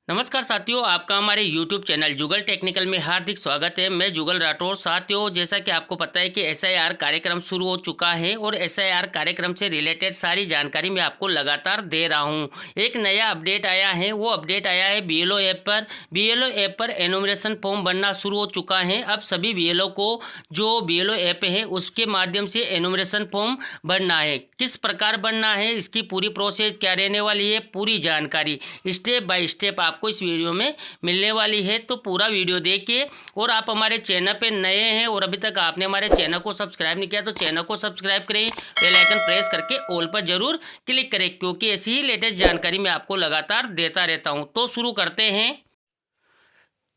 नमस्कार साथियों, आपका हमारे YouTube चैनल जुगल टेक्निकल में हार्दिक स्वागत है। मैं जुगल राठौर। साथियों, जैसा कि आपको पता है कि एसआईआर कार्यक्रम शुरू हो चुका है और एसआईआर कार्यक्रम से रिलेटेड सारी जानकारी मैं आपको लगातार दे रहा हूं। एक नया अपडेट आया है, वो अपडेट आया है बीएलओ ऐप पर। बीएलओ ऐप पर एनुमरेशन फॉर्म बनना शुरू हो चुका है। अब सभी बीएलओ को जो बीएलओ ऐप है उसके माध्यम से एनुमरेशन फॉर्म भरना है। किस प्रकार बनना है, इसकी पूरी प्रोसेस क्या रहने वाली है, पूरी जानकारी स्टेप बाय स्टेप आपको इस वीडियो में मिलने वाली है। तो पूरा वीडियो देखिए। और आप हमारे चैनल पे नए हैं और अभी तक आपने हमारे चैनल को सब्सक्राइब नहीं किया तो चैनल को सब्सक्राइब करें, बेल आइकन प्रेस करके ऑल पर जरूर क्लिक करें, क्योंकि ऐसी ही लेटेस्ट जानकारी मैं आपको लगातार देता रहता हूं। तो शुरू करते हैं।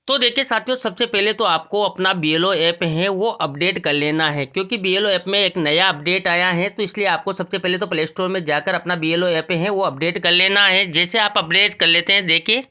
तो देखिए साथियों, सबसे पहले तो आपको अपना बीएलओ ऐप है वो अपडेट कर लेना है, क्योंकि बीएलओ ऐप में एक नया अपडेट आया है। तो इसलिए आपको सबसे पहले तो प्ले स्टोर में जाकर अपना बीएलओ ऐप है वो अपडेट कर लेना है। जैसे आप अपडेट कर लेते हैं, देखिए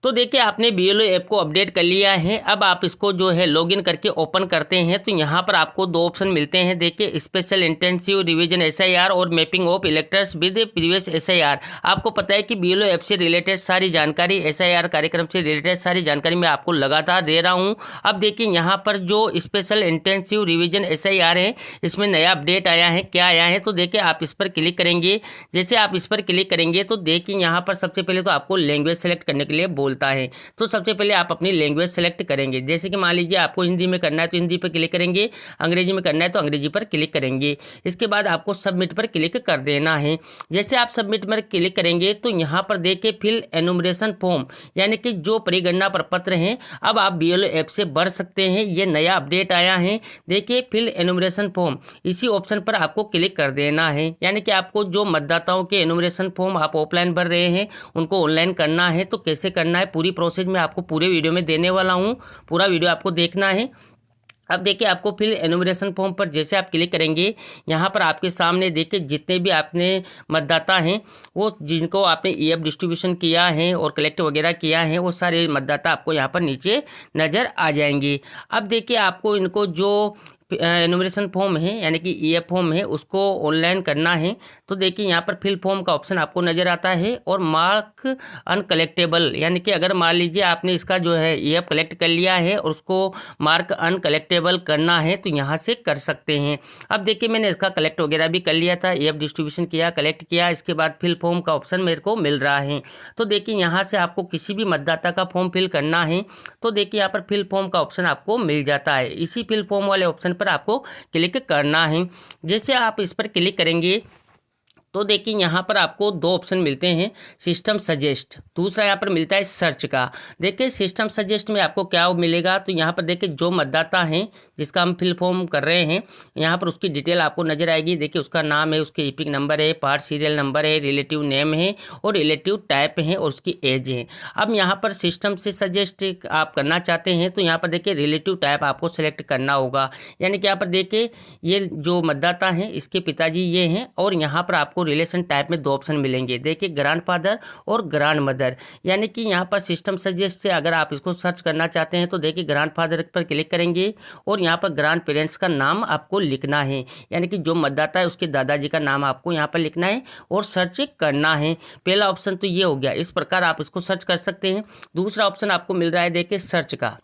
तो देखिए आपने बीएलओ ऐप को अपडेट कर लिया है। अब आप इसको जो है लॉगिन करके ओपन करते हैं तो यहाँ पर आपको दो ऑप्शन मिलते हैं। देखिए, स्पेशल इंटेंसिव रिवीजन एसआईआर और mapping of electors with previous SIR. आपको पता है कि बीएलओ ऐप से रिलेटेड सारी जानकारी, एसआईआर कार्यक्रम से रिलेटेड सारी जानकारी मैं आपको लगातार दे रहा हूँ। अब देखिए यहाँ पर जो स्पेशल इंटेंसिव रिवीजन एसआईआर है, इसमें नया अपडेट आया है। क्या आया है तो देखिए आप इस पर क्लिक करेंगे। जैसे आप इस पर क्लिक करेंगे तो देखिए यहाँ पर सबसे पहले तो आपको लैंग्वेज सेलेक्ट करने के लिए बोलता है। तो सबसे पहले आप अपनी लैंग्वेज सेलेक्ट करेंगे। जैसे कि मान लीजिए आपको हिंदी में करना है तो हिंदी पर क्लिक करेंगे, अंग्रेजी में करना है तो अंग्रेजी पर क्लिक करेंगे। इसके बाद आपको सबमिट पर क्लिक कर देना है। जैसे आप सबमिट पर क्लिक करेंगे तो यहाँ पर देखिए फिल एनुमरेशन फॉर्म, यानी कि जो परिगणना प्रपत्र हैं, अब आप बीएलओ ऐप से भर सकते हैं। ये नया अपडेट आया है। देखिए फिल एनुमरेशन फॉर्म, इसी ऑप्शन पर आपको क्लिक कर देना है। यानी कि आपको जो मतदाताओं के एनुमरेशन फॉर्म आप ऑफलाइन भर रहे हैं उनको ऑनलाइन करना है। तो कैसे करना है, पूरी प्रोसेस में आपको पूरे वीडियो में देने वाला हूँ। पूरा वीडियो आपको देखना है। अब देखिए आपको फिर एनुमरेशन फॉर्म पर जैसे आप क्लिक करेंगे, यहाँ पर आपके सामने देखिए जितने भी आपने मतदाता हैं, वो जिनको आपने ईएफ डिस्ट्रीब्यूशन किया है और कलेक्ट वगैरह किया है, वो सारे मतदाता आपको यहाँ पर नीचे नज़र आ जाएंगे। अब देखिए आपको इनको जो एनुमरेशन फॉर्म है, यानी कि ईएफ फॉर्म है, उसको ऑनलाइन करना है। तो देखिए यहाँ पर फिल फॉर्म का ऑप्शन आपको नज़र आता है और मार्क अनकलेक्टेबल, यानी कि अगर मान लीजिए आपने इसका जो है ईएफ कलेक्ट कर लिया है और उसको मार्क अनकलेक्टेबल करना है तो यहाँ से कर सकते हैं। अब देखिए मैंने इसका कलेक्ट वगैरह भी कर लिया था, ईएफ डिस्ट्रीब्यूशन किया, कलेक्ट किया, इसके बाद फिल फॉर्म का ऑप्शन मेरे को मिल रहा है। तो देखिए यहाँ से आपको किसी भी मतदाता का फॉर्म फिल करना है तो देखिए यहाँ पर फिल फॉर्म का ऑप्शन आपको मिल जाता है। इसी फिल फॉर्म वाले ऑप्शन पर आपको क्लिक करना है। जैसे आप इस पर क्लिक करेंगे तो देखिए यहाँ पर आपको दो ऑप्शन मिलते हैं, सिस्टम सजेस्ट, दूसरा यहाँ पर मिलता है सर्च का। देखिए सिस्टम सजेस्ट में आपको क्या मिलेगा तो यहाँ पर देखिए जो मतदाता हैं जिसका हम फिल फॉर्म कर रहे हैं, यहाँ पर उसकी डिटेल आपको नजर आएगी। देखिए उसका नाम है, उसके ईपिक नंबर है, पार्ट सीरियल नंबर है, रिलेटिव नेम है और रिलेटिव टाइप है और उसकी एज है। अब यहाँ पर सिस्टम से सजेस्ट आप करना चाहते हैं तो यहाँ पर देखिए रिलेटिव टाइप आपको सेलेक्ट करना होगा। यानी कि यहाँ पर देखिए ये जो मतदाता हैं इसके पिताजी ये हैं और यहाँ पर आपको रिलेशन टाइप में दो ऑप्शन मिलेंगे। देखिए ग्रैंडफादर और ग्रैंड मदर। यानी कि यहाँ पर सिस्टम सजेस्ट से अगर आप इसको सर्च करना चाहते हैं तो देखिए ग्रैंडफादर पर क्लिक करेंगे और यहाँ पर ग्रैंड पेरेंट्स का नाम आपको लिखना है, यानी कि जो मतदाता है उसके दादाजी का नाम आपको यहाँ पर लिखना है और सर्च करना है। पहला ऑप्शन तो ये हो गया, इस प्रकार आप इसको सर्च कर सकते हैं। दूसरा ऑप्शन आपको मिल रहा है देखिए सर्च का।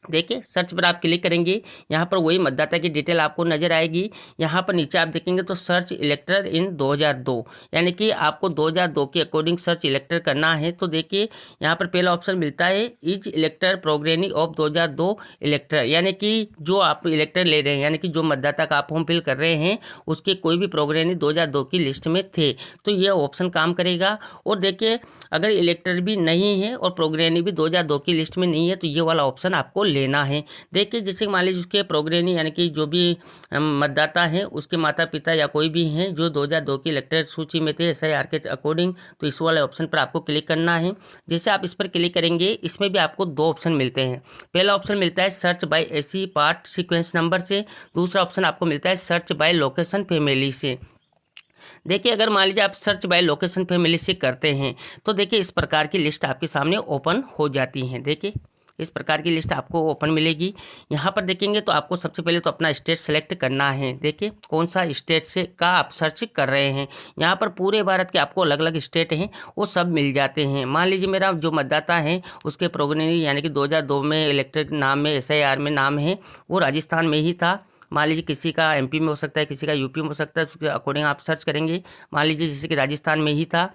देखिए सर्च पर आप क्लिक करेंगे, यहाँ पर वही मतदाता की डिटेल आपको नजर आएगी। यहाँ पर नीचे आप देखेंगे तो सर्च इलेक्टर इन 2002, यानी कि आपको 2002 के अकॉर्डिंग सर्च इलेक्टर करना है। तो देखिए यहाँ पर पहला ऑप्शन मिलता है इज इलेक्टर प्रोग्रेनी ऑफ 2002 इलेक्टर, यानी कि जो आप इलेक्टर ले रहे हैं, यानी कि जो मतदाता का आप फॉर्म फिल कर रहे हैं उसके कोई भी प्रोग्रेनी 2002 की लिस्ट में थे तो ये ऑप्शन काम करेगा। और देखिए अगर इलेक्टर भी नहीं है और प्रोग्रेनी भी 2002 की लिस्ट में नहीं है तो ये वाला ऑप्शन आपको लेना है। देखिए जैसे मान लीजिए उसके प्रोग्रेनी, यानी कि जो भी मतदाता हैं उसके माता पिता या कोई भी हैं जो 2002 की इलेक्टर सूची में थे एसआईआर के अकॉर्डिंग, तो इस वाले ऑप्शन पर आपको क्लिक करना है। जैसे आप इस पर क्लिक करेंगे, इसमें भी आपको दो ऑप्शन मिलते हैं। पहला ऑप्शन मिलता है search by AC part sequence number से, दूसरा ऑप्शन आपको मिलता है सर्च बाय लोकेशन फैमिली से। देखिए अगर मान लीजिए आप सर्च बाय लोकेशन फैमिली से करते हैं तो देखिए इस प्रकार की लिस्ट आपके सामने ओपन हो जाती हैं। देखिए इस प्रकार की लिस्ट आपको ओपन मिलेगी। यहाँ पर देखेंगे तो आपको सबसे पहले तो अपना स्टेट सेलेक्ट करना है। देखिए कौन सा स्टेट से का आप सर्च कर रहे हैं। यहाँ पर पूरे भारत के आपको अलग अलग स्टेट हैं वो सब मिल जाते हैं। मान लीजिए मेरा जो मतदाता है उसके प्रोगेनिटर यानी कि 2002 में इलेक्टेड नाम में SIR में नाम है वो राजस्थान में ही था। मान लीजिए किसी का MP में हो सकता है, किसी का UP में हो सकता है, उसके अकॉर्डिंग आप सर्च करेंगे। मान लीजिए जैसे कि राजस्थान में ही था।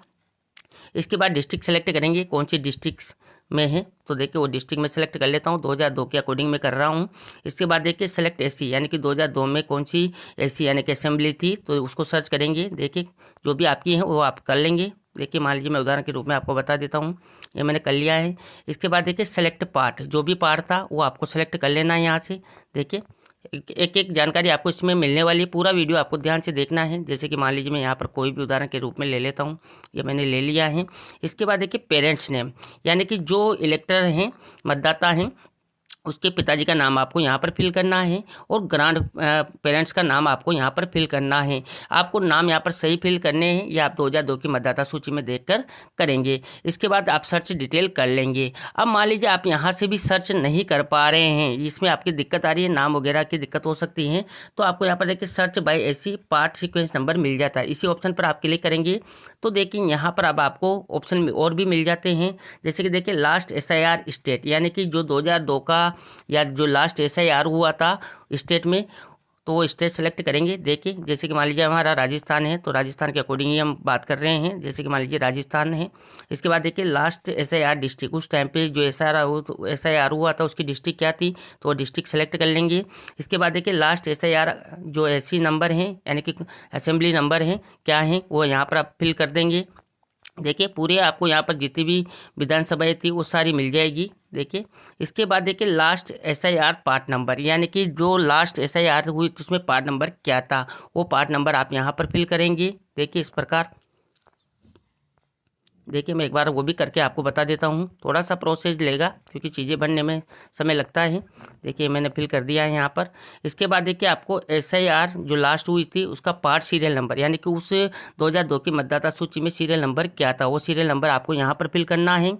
इसके बाद डिस्ट्रिक्ट सेलेक्ट करेंगे कौन सी डिस्ट्रिक्ट में है, तो देखिए वो डिस्ट्रिक्ट में सेलेक्ट कर लेता हूँ। 2002 के अकॉर्डिंग मैं कर रहा हूँ। इसके बाद देखिए सेलेक्ट SC यानी कि 2002 में कौन सी SC यानी कि असेंबली थी, तो उसको सर्च करेंगे। देखिए जो भी आपकी है वो आप कर लेंगे। देखिए मान लीजिए मैं उदाहरण के रूप में आपको बता देता हूँ, ये मैंने कर लिया है। इसके बाद देखिए सेलेक्ट पार्ट, जो भी पार्ट था वो आपको सेलेक्ट कर लेना है यहाँ से। देखिए एक एक जानकारी आपको इसमें मिलने वाली है, पूरा वीडियो आपको ध्यान से देखना है। जैसे कि मान लीजिए मैं यहाँ पर कोई भी उदाहरण के रूप में ले लेता हूँ, ये मैंने ले लिया है। इसके बाद देखिए पेरेंट्स नेम यानी कि जो इलेक्टर हैं, मतदाता हैं, उसके पिताजी का नाम आपको यहाँ पर फिल करना है और ग्रांड पेरेंट्स का नाम आपको यहाँ पर फिल करना है। आपको नाम यहाँ पर सही फिल करने हैं, ये आप 2002 की मतदाता सूची में देखकर करेंगे। इसके बाद आप सर्च डिटेल कर लेंगे। अब मान लीजिए आप यहाँ से भी सर्च नहीं कर पा रहे हैं, इसमें आपकी दिक्कत आ रही है, नाम वगैरह की दिक्कत हो सकती है, तो आपको यहाँ पर देखिए search by SC part sequence number मिल जाता है। इसी ऑप्शन पर आप क्लिक करेंगे तो देखिए यहाँ पर अब आपको ऑप्शन और भी मिल जाते हैं। जैसे कि देखिए लास्ट SIR स्टेट यानी कि जो 2002 का या जो लास्ट SIR हुआ था स्टेट में, तो वो स्टेट सेलेक्ट करेंगे। देखिए जैसे कि मान लीजिए हमारा राजस्थान है, तो राजस्थान के अकॉर्डिंग ही हम बात कर रहे हैं। जैसे कि मान लीजिए राजस्थान है। इसके बाद देखिए लास्ट SIR डिस्ट्रिक्ट, उस टाइम पे जो SIR हुआ था उसकी डिस्ट्रिक्ट क्या थी, तो वो डिस्ट्रिक्ट सेलेक्ट कर लेंगे। इसके बाद देखिए लास्ट SIR जो SC नंबर हैं यानी कि असेंबली नंबर हैं क्या हैं, वो यहाँ पर आप फिल कर देंगे। देखिए पूरे आपको यहाँ पर जितनी भी विधानसभाएं थी वो सारी मिल जाएगी। देखिए इसके बाद देखिए लास्ट SIR पार्ट नंबर यानी कि जो लास्ट SIR हुई तो उसमें पार्ट नंबर क्या था, वो पार्ट नंबर आप यहाँ पर फिल करेंगे। देखिए इस प्रकार। देखिए मैं एक बार वो भी करके आपको बता देता हूँ, थोड़ा सा प्रोसेस लेगा क्योंकि चीज़ें बनने में समय लगता है। देखिए मैंने फिल कर दिया है यहाँ पर। इसके बाद देखिए आपको SIR जो लास्ट हुई थी उसका पार्ट सीरियल नंबर यानी कि उस 2002 की मतदाता सूची में सीरियल नंबर क्या था, वो सीरियल नंबर आपको यहाँ पर फिल करना है।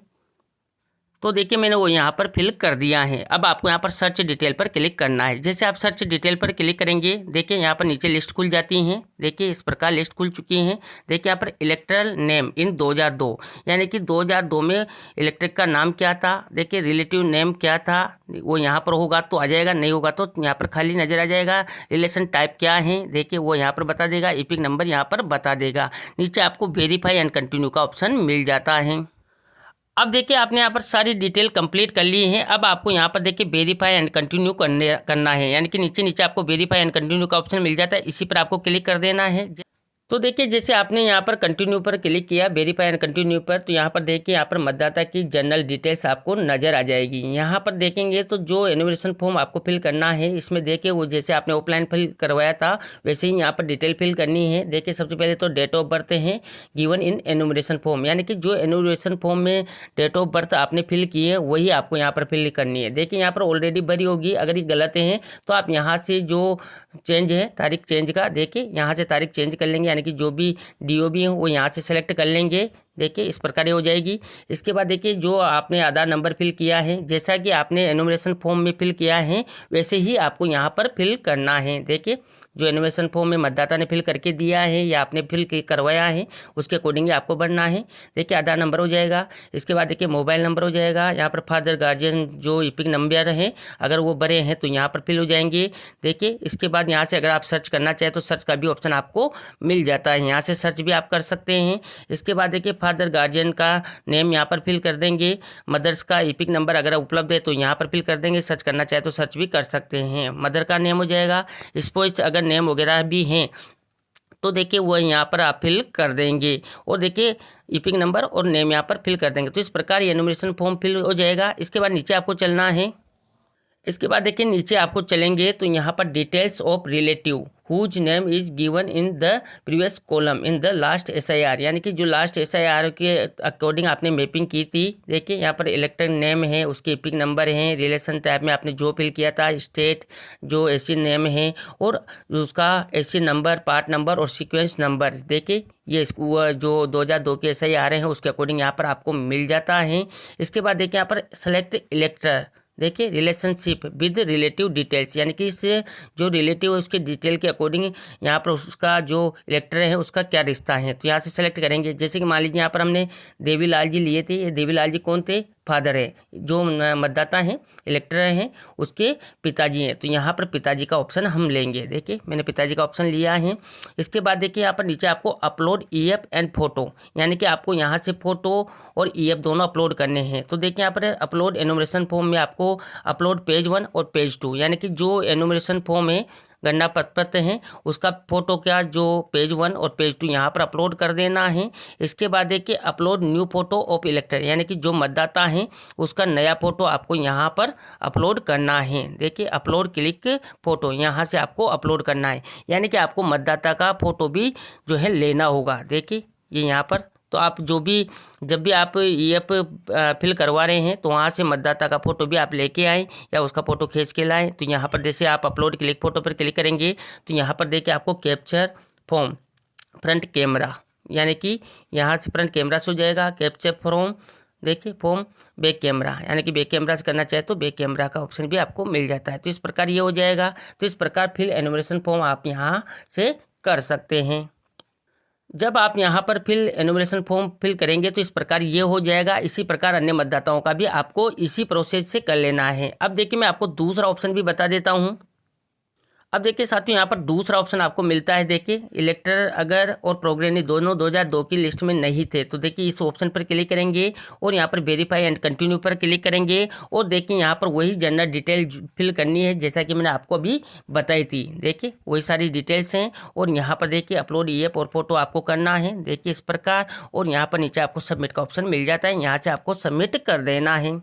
तो देखिए मैंने वो यहाँ पर फिल कर दिया है। अब आपको यहाँ पर सर्च डिटेल पर क्लिक करना है। जैसे आप सर्च डिटेल पर क्लिक करेंगे देखिए यहाँ पर नीचे लिस्ट खुल जाती हैं। देखिए इस प्रकार लिस्ट खुल चुकी हैं। देखिए यहाँ पर इलेक्टरल नेम इन 2002 यानी कि 2002 में इलेक्ट्रिक का नाम क्या था। देखिए रिलेटिव नेम क्या था, वो यहाँ पर होगा तो आ जाएगा, नहीं होगा तो यहाँ पर खाली नजर आ जाएगा। रिलेशन टाइप क्या है देखिए वो यहाँ पर बता देगा, एपिक नंबर यहाँ पर बता देगा। नीचे आपको वेरीफाई एंड कंटिन्यू का ऑप्शन मिल जाता है। अब देखिए आपने यहाँ पर सारी डिटेल कंप्लीट कर ली है। अब आपको यहाँ पर देखिए वेरीफाई एंड कंटिन्यू करना है यानी कि नीचे नीचे आपको वेरीफाई एंड कंटिन्यू का ऑप्शन मिल जाता है, इसी पर आपको क्लिक कर देना है। तो देखिए जैसे आपने यहाँ पर कंटिन्यू पर क्लिक किया, वेरीफाई एंड कंटिन्यू पर, तो यहाँ पर देखिए यहाँ पर मतदाता की जनरल डिटेल्स आपको नजर आ जाएगी। यहाँ पर देखेंगे तो जो एनुमरेशन फॉर्म आपको फिल करना है इसमें देखिए वो जैसे आपने ऑफलाइन फिल करवाया था वैसे ही यहाँ पर डिटेल फिल करनी है। देखिए सबसे पहले तो डेट ऑफ बर्थ है गिवन इन एनुमरेशन फॉर्म यानी कि जो एनुमरेशन फॉर्म में डेट ऑफ बर्थ आपने फिल की है वही आपको यहाँ पर फिल करनी है। देखिए यहाँ पर ऑलरेडी भरी होगी, अगर ये गलत है तो आप यहाँ से जो चेंज है तारीख चेंज का, देखिए यहाँ से तारीख चेंज कर लेंगे यानी कि जो भी DOB है वो यहाँ से सेलेक्ट कर लेंगे। देखिए इस प्रकार हो जाएगी। इसके बाद देखिए जो आपने आधार नंबर फिल किया है जैसा कि आपने एनुमरेशन फॉर्म में फिल किया है वैसे ही आपको यहाँ पर फिल करना है। देखिए जो एनुमरेशन फॉर्म में मतदाता ने फिल करके दिया है या आपने फिल करवाया है उसके अकॉर्डिंग आपको भरना है। देखिए आधार नंबर हो जाएगा। इसके बाद देखिए मोबाइल नंबर हो जाएगा। यहाँ पर फादर गार्जियन जो एपिक नंबर है अगर वो बड़े हैं तो यहाँ पर फिल हो जाएंगे। देखिए इसके बाद यहाँ से अगर आप सर्च करना चाहें तो सर्च का भी ऑप्शन आपको मिल जाता है, यहाँ से सर्च भी आप कर सकते हैं। इसके बाद देखिए फादर गार्जियन का नेम यहाँ पर फिल कर देंगे। मदर्स का एपिक नंबर अगर उपलब्ध है तो यहाँ पर फिल कर देंगे, सर्च करना चाहे तो सर्च भी कर सकते हैं। मदर का नेम हो जाएगा। स्पोज अगर नेम वगैरह भी हैं तो देखिए वो यहाँ पर आप फिल कर देंगे और देखिए एपिक नंबर और नेम यहाँ पर फिल कर देंगे। तो इस प्रकार ये एनुमरेशन फॉर्म फिल हो जाएगा। इसके बाद नीचे आपको चलना है। इसके बाद देखिए नीचे आपको चलेंगे तो यहाँ पर details of relative whose name is given in the previous column in the last SIR यानी कि जो लास्ट SIR के अकॉर्डिंग आपने मैपिंग की थी। देखिए यहाँ पर इलेक्टर नेम है, उसके एपिक नंबर हैं, रिलेशन टाइप में आपने जो फिल किया था, स्टेट जो SC नेम है और उसका SC नंबर, पार्ट नंबर और सीक्वेंस नंबर। देखिए ये जो 2002 के SIR हैं उसके अकॉर्डिंग यहाँ पर आपको मिल जाता है। इसके बाद देखिए यहाँ पर सेलेक्ट इलेक्टर देखिए रिलेशनशिप विद रिलेटिव डिटेल्स, यानी कि इस जो रिलेटिव है उसके डिटेल के अकॉर्डिंग यहाँ पर उसका जो इलेक्टर है उसका क्या रिश्ता है। तो यहाँ से सेलेक्ट करेंगे। जैसे कि मान लीजिए यहाँ पर हमने देवीलाल जी लिए थे। ये देवीलाल जी कौन थे? फादर है। जो मतदाता हैं, इलेक्टर हैं, उसके पिताजी हैं। तो यहाँ पर पिताजी का ऑप्शन हम लेंगे। देखिए मैंने पिताजी का ऑप्शन लिया है। इसके बाद देखिए यहाँ पर नीचे आपको अपलोड ईएफ एंड फोटो, यानी कि आपको यहाँ से फोटो और ईएफ दोनों अपलोड करने हैं। तो देखिए यहाँ पर अपलोड एनुमरेशन फॉर्म में आपको अपलोड पेज 1 और पेज 2, यानी कि जो एनुमरेशन फॉर्म है गणना पत्र हैं उसका फोटो क्या जो पेज 1 और पेज 2 यहाँ पर अपलोड कर देना है। इसके बाद देखिए अपलोड न्यू फोटो ऑफ इलेक्टर, यानी कि जो मतदाता हैं उसका नया फोटो आपको यहाँ पर अपलोड करना है। देखिए अपलोड क्लिक फोटो, यहाँ से आपको अपलोड करना है, यानी कि आपको मतदाता का फोटो भी जो है लेना होगा। देखिए ये यहाँ पर तो आप जब भी आप ईएफ फिल करवा रहे हैं तो वहाँ से मतदाता का फ़ोटो भी आप लेके आएँ या उसका फ़ोटो खींच के लाएँ। तो यहाँ पर जैसे आप अपलोड क्लिक फ़ोटो पर क्लिक करेंगे तो यहाँ पर देखिए आपको कैप्चर फ्रॉम फ्रंट कैमरा, यानी कि यहाँ से फ्रंट कैमरा से हो जाएगा। कैप्चर फ्रॉम देखिए फ्रॉम बैक कैमरा, यानी कि बैक कैमरा से करना चाहे तो बैक कैमरा का ऑप्शन भी आपको मिल जाता है। तो इस प्रकार ये हो जाएगा। तो इस प्रकार फिल एनुमरेशन फॉर्म आप यहाँ से कर सकते हैं। जब आप यहाँ पर फिल एनुमरेशन फॉर्म फिल करेंगे तो इस प्रकार ये हो जाएगा। इसी प्रकार अन्य मतदाताओं का भी आपको इसी प्रोसेस से कर लेना है। अब देखिए मैं आपको दूसरा ऑप्शन भी बता देता हूँ। अब देखिए साथियों यहाँ पर दूसरा ऑप्शन आपको मिलता है। देखिए इलेक्टर अगर और प्रोग्रेनी दोनों 2002 की लिस्ट में नहीं थे तो देखिए इस ऑप्शन पर क्लिक करेंगे और यहाँ पर वेरीफाई एंड कंटिन्यू पर क्लिक करेंगे और देखिए यहाँ पर वही जनरल डिटेल फिल करनी है जैसा कि मैंने आपको अभी बताई थी। देखिए वही सारी डिटेल्स हैं और यहाँ पर देखिए अपलोड ईएफ और फोटो आपको करना है। देखिए इस प्रकार और यहाँ पर नीचे आपको सबमिट का ऑप्शन मिल जाता है, यहाँ से आपको सबमिट कर देना है।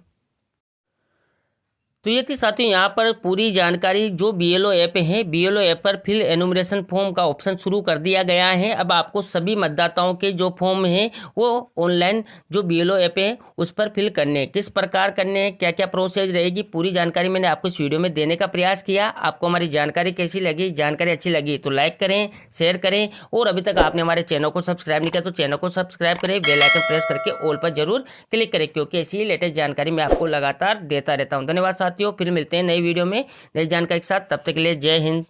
तो ये थी साथियों यहाँ पर पूरी जानकारी। जो बीएलओ ऐप है, बीएलओ ऐप पर फिल एनुमरेशन फॉर्म का ऑप्शन शुरू कर दिया गया है। अब आपको सभी मतदाताओं के जो फॉर्म हैं वो ऑनलाइन जो बीएलओ ऐप है उस पर फिल करने, किस प्रकार करने, क्या क्या प्रोसेस रहेगी, पूरी जानकारी मैंने आपको इस वीडियो में देने का प्रयास किया। आपको हमारी जानकारी कैसी लगी? जानकारी अच्छी लगी तो लाइक करें, शेयर करें और अभी तक आपने हमारे चैनल को सब्सक्राइब नहीं किया तो चैनल को सब्सक्राइब करें, बेल आइकन प्रेस करके ऑल पर जरूर क्लिक करें, क्योंकि ऐसी लेटेस्ट जानकारी मैं आपको लगातार देता रहता हूँ। धन्यवाद साथियों, फिर मिलते हैं नई वीडियो में नई जानकारी के साथ। तब तक के लिए जय हिंद।